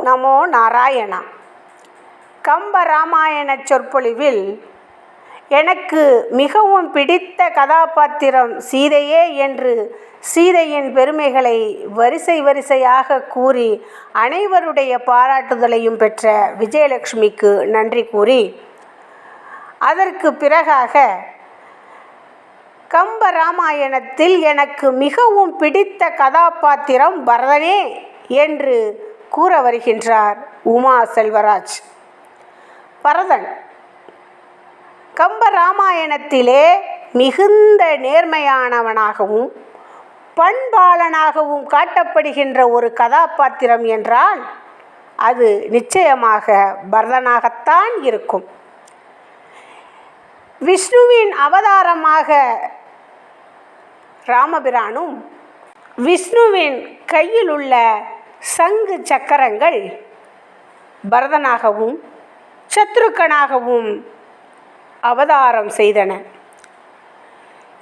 நமோ நாராயணா. கம்ப ராமாயண சொற்பொழிவில் எனக்கு மிகவும் பிடித்த கதாபாத்திரம் சீதையே என்று சீதையின் பெருமைகளை வரிசை வரிசையாக கூறி அனைவருடைய பாராட்டுதலையும் பெற்ற விஜயலட்சுமிக்கு நன்றி கூறி, அதற்கு பிறகாக கம்ப ராமாயணத்தில் எனக்கு மிகவும் பிடித்த கதாபாத்திரம் பரதனே என்று கூற வருகின்றார் உமா செல்வராஜ். பரதன் கம்ப ராமாயணத்திலே மிகுந்த நேர்மையானவனாகவும் பண்பாளனாகவும் காட்டப்படுகின்ற ஒரு கதாபாத்திரம் என்றால் அது நிச்சயமாக பரதனாகத்தான் இருக்கும். விஷ்ணுவின் அவதாரமாக ராமபிரானும் விஷ்ணுவின் கையில் உள்ள சங்கு சக்கரங்கள் பரதனாகவும் சத்ருக்கனாகவும் அவதாரம் செய்தன.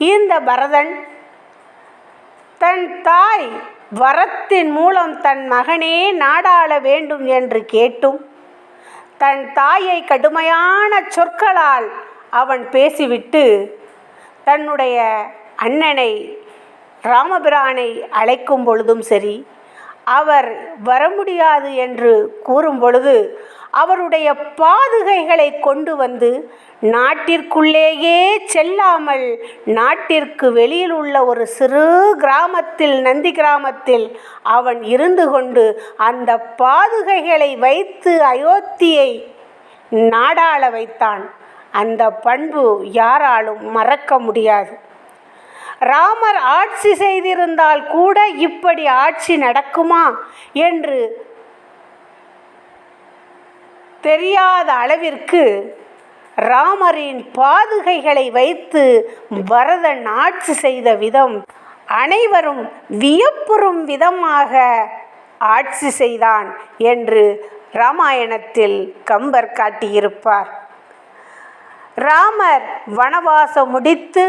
இந்த பரதன் தன் தாய் வரத்தின் மூலம் தன் மகனே நாடாள வேண்டும் என்று கேட்டும், தன் தாயை கடுமையான சொற்களால் அவன் பேசிவிட்டு தன்னுடைய அண்ணனை ராமபிரானை அழைக்கும் பொழுதும் சரி, அவர் வர முடியாது என்று கூறும் பொழுது அவருடைய பாதுகைகளை கொண்டு வந்து நாட்டிற்குள்ளேயே செல்லாமல் நாட்டிற்கு வெளியில் உள்ள ஒரு சிறு கிராமத்தில், நந்தி கிராமத்தில் அவன் இருந்து கொண்டு அந்த பாதுகைகளை வைத்து அயோத்தியை நாடாள வைத்தான். அந்த பண்பு யாராலும் மறக்க முடியாது. ராமர் ஆட்சி செய்திருந்தால் கூட இப்படி ஆட்சி நடக்குமா என்று தெரியாத அளவிற்கு ராமரின் பாதுகைகளை வைத்து பரதன் ஆட்சி செய்த விதம் அனைவரும் வியப்புறும் விதமாக ஆட்சி செய்தான் என்று ராமாயணத்தில் கம்பர் காட்டியிருப்பார். ராமர் வனவாசம் முடித்து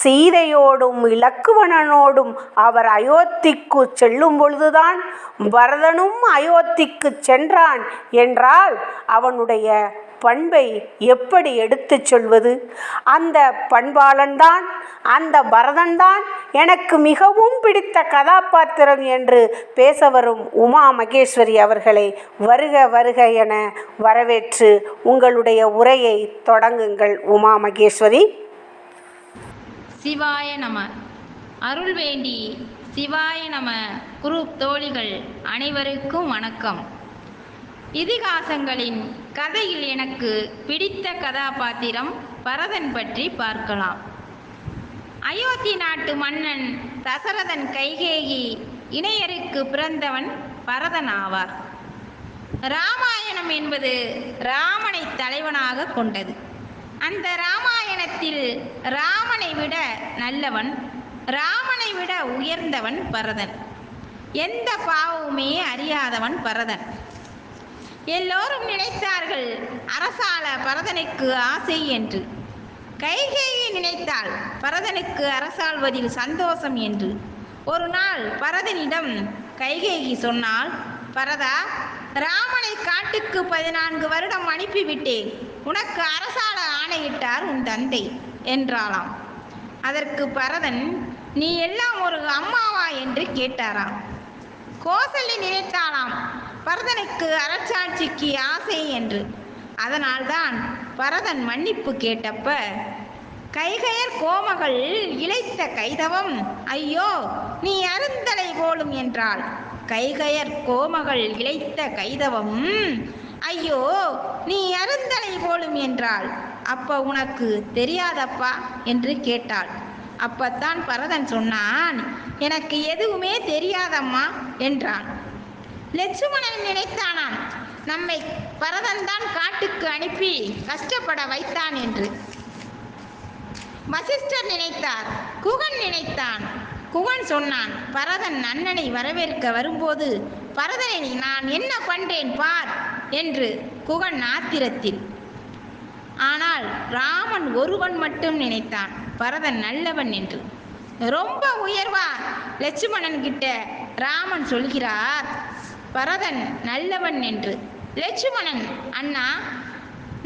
சீதையோடும் இலக்குவணனோடும் அவர் அயோத்திக்கு செல்லும் பொழுதுதான் பரதனும் அயோத்திக்கு சென்றான் என்றால் அவனுடைய பண்பை எப்படி எடுத்துச் சொல்வது? அந்த பண்பாளன்தான், அந்த பரதன்தான் எனக்கு மிகவும் பிடித்த கதாபாத்திரம் என்று பேச வரும் உமா மகேஸ்வரி அவர்களை வருக வருக என வரவேற்று உங்களுடைய உரையை தொடங்குங்கள் உமா மகேஸ்வரி. சிவாய நம. அருள் வேண்டி சிவாய நம குரூப் தோழிகள் அனைவருக்கும் வணக்கம். இதிகாசங்களின் கதையில் எனக்கு பிடித்த கதாபாத்திரம் பரதன் பற்றி பார்க்கலாம். அயோத்தி நாட்டு மன்னன் தசரதன் கைகேயி இணையருக்கு பிறந்தவன் பரதன் ஆவார். ராமாயணம் என்பது ராமனை தலைவனாக கொண்டது. அந்த ராமாயணத்தில் ராமனை விட நல்லவன், ராமனை விட உயர்ந்தவன் பரதன். எந்த பாவமுமே அறியாதவன் பரதன். எல்லோரும் நினைத்தார்கள் அரசாள பரதனுக்கு ஆசை என்று. கைகேயி நினைத்தால் பரதனுக்கு அரசாள்வதில் சந்தோஷம் என்று. ஒரு நாள் பரதனிடம் கைகேயி சொன்னால், பரதா, ராமனை காட்டுக்கு 14 வருடம் அனுப்பிவிட்டேன், உனக்கு அரசாள ஆணையிட்டார் உன் தந்தை என்றாளாம். அதற்கு பரதன், நீ எல்லாம் ஒரு அம்மாவா என்று கேட்டாராம். கோசலை நினைத்தாளாம் பரதனுக்கு அரசாட்சிக்கு ஆசை என்று. அதனால்தான் பரதன் மன்னிப்பு கேட்டப்ப, கைகயர் கோமகள் இழைத்த கைதவம் ஐயோ நீ அருந்தலை போலும் என்றாள். கைகயர் கோமகள் இழைத்த கைதவம் ஐயோ நீ அருந்தலை போலும் என்றாள். அப்ப உனக்கு தெரியாதப்பா என்று கேட்டாள். அப்பத்தான் பரதன் சொன்னான், எனக்கு எதுவுமே தெரியாதம்மா என்றான். லட்சுமணன் நினைத்தானாம், நம்மை பரதன் தான் காட்டுக்கு அனுப்பி கஷ்டப்பட வைத்தான் என்று. வசிஷ்டர் நினைத்தார், குகன் நினைத்தான். குகன் சொன்னான், பரதன் அண்ணனை வரவேற்க வரும்போது பரதனை நான் என்ன பண்றேன் பார் என்று குகன் ஆத்திரத்தில். ஆனால் ராமன் ஒருவன் மட்டும் நினைத்தான், பரதன் நல்லவன் என்று. ரொம்ப உயர்வா லட்சுமணன் கிட்ட ராமன் சொல்கிறார், பரதன் நல்லவன் என்று. லட்சுமணன், அண்ணா,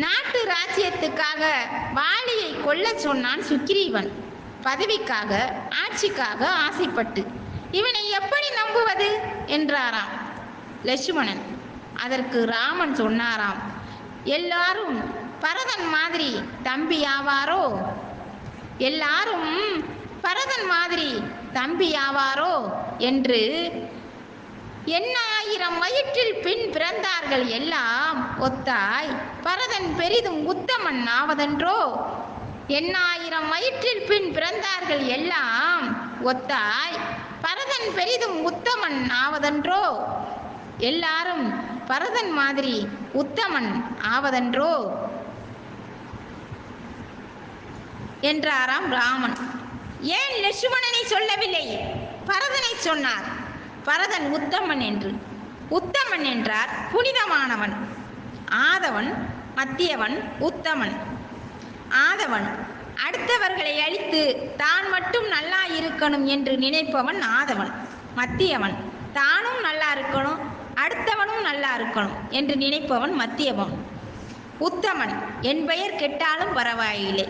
நாட்டு ராஜ்யத்துக்காக வாலியை கொல்ல சொன்னான் சுக்கிரீவன். பதவிக்காக, ஆட்சிக்காக ஆசைப்பட்டு. இவனை எப்படி நம்புவது என்றாராம் லட்சுமணன். அதற்கு ராமன் சொன்னாராம், எல்லாரும் பரதன் மாதிரி தம்பி ஆவாரோ, எல்லாரும் பரதன் மாதிரி தம்பி ஆவாரோ என்று. எண்ணாயிரம் வயிற்றில் பின் பிறந்தார்கள் எல்லாம் ஒத்தாய் பரதன் பெரிதும் உத்தமன் ஆவதென்றோ. எண்ணாயிரம் வயிற்றில் பின் பிறந்தார்கள் எல்லாம் ஒத்தாய் பரதன் பெரிதும் உத்தமன் ஆவதென்றோ. எல்லாரும் பரதன் மாதிரி உத்தமன் ஆவதென்றோ என்றாராம் ராமன். ஏன் லட்சுமணனை சொல்லவில்லை, பரதனை சொன்னார். பரதன் உத்தமன் என்று. உத்தமன் என்றார் புனிதமானவன். ஆதவன், மத்தியவன், உத்தமன். ஆதவன் அடுத்தவர்களை அழித்து தான் மட்டும் நல்லா இருக்கணும் என்று நினைப்பவன் ஆதவன். மத்தியவன் தானும் நல்லா இருக்கணும், அடுத்தவனும் நல்லா இருக்கணும் என்று நினைப்பவன் மத்தியவன். உத்தமன் என் பெயர் கெட்டாலும் பரவாயில்லை,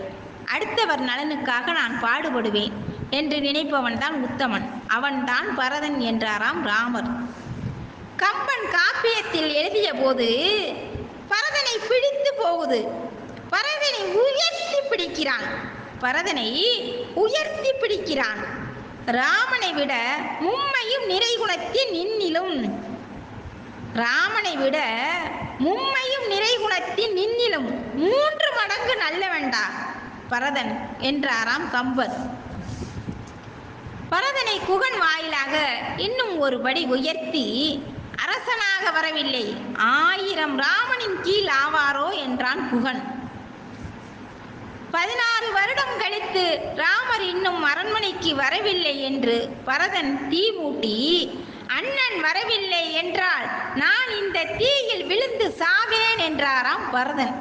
அடுத்தவர் நலனுக்காக நான் பாடுபடுவேன் என்று நினைப்பவன் தான் உத்தமன். அவன்தான் பரதன் என்றாராம் ராமர். கம்பன் காப்பியத்தில் எழுதிய போது பரதனை பிடித்து போகுது. பரதனை உயர்த்தி பிடிக்கிறான். பரதனை உயர்த்தி பிடிக்கிறான். ராமனை விட மும்மையும் நிறைகுணத்தின் நின்னிலும், ராமனை விட மும்மையும் நிறைகுணத்தின் நின்னிலும் 3 மடங்கு நல்லவன்டா பரதன் என்றாராம் கம்பர். பரதனை குகன் வாயிலாக இன்னும் ஒரு படி உயர்த்தி அரசனாக வரவில்லை, 1000 ராமனின் கீழ் ஆவாரோ என்றான் குகன். 16 வருடம் கழித்து ராமர் இன்னும் அரண்மனைக்கு வரவில்லை என்று பரதன் தீ மூட்டி, அண்ணன் வரவில்லை என்றால் நான் இந்த தீயில் விழுந்து சாவேன் என்றாராம் பரதன்.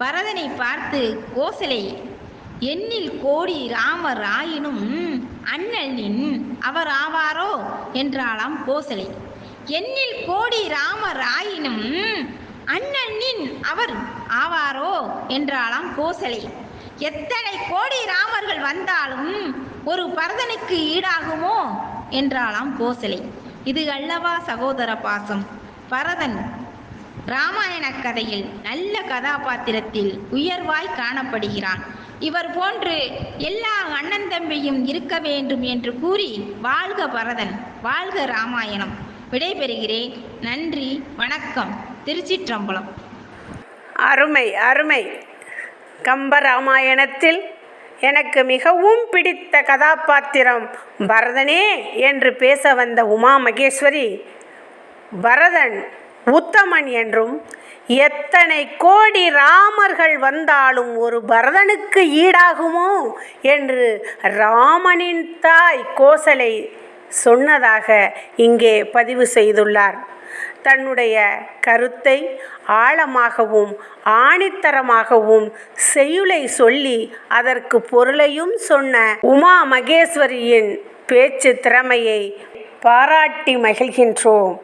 பரதனை பார்த்து கோசலை, எண்ணில் கோடி ராமர் ஆயினும் அண்ணனின் அவர் ஆவாரோ என்றாளாம் கோசலை. எண்ணில் கோடி ராமர் ஆயினும் அண்ணனின் அவர் ஆவாரோ என்றாளாம் கோசலை. எத்தனை கோடி ராமர்கள் வந்தாலும் ஒரு பரதனுக்கு ஈடாகுமோ என்றாளாம் கோசலை. இது அல்லவா சகோதர பாசம். பரதன் இராமாயண கதையில் நல்ல கதாபாத்திரத்தில் உயர்வாய் காணப்படுகிறான். இவர் போன்று எல்லா அண்ணன் தம்பியும் இருக்க வேண்டும் என்று கூறி வாழ்க பரதன், வாழ்க இராமாயணம். விடைபெறுகிறேன். நன்றி, வணக்கம். திருச்சிற்றம்பலம். அருமை அருமை. கம்பராமாயணத்தில் எனக்கு மிகவும் பிடித்த கதாபாத்திரம் பரதனே என்று பேச வந்த உமா மகேஸ்வரி, பரதன் உத்தமன் என்றும், எத்தனை கோடி ராமர்கள் வந்தாலும் ஒரு பரதனுக்கு ஈடாகுமோ என்று ராமனின் தாய் கோசலை சொன்னதாக இங்கே பதிவு செய்துள்ளார். தன்னுடைய கருத்தை ஆழமாகவும் ஆணித்தரமாகவும் செய்யுளை சொல்லி அதற்கு பொருளையும் சொன்ன உமா மகேஸ்வரியின் பேச்சு திறமையை பாராட்டி மகிழ்கின்றோம்.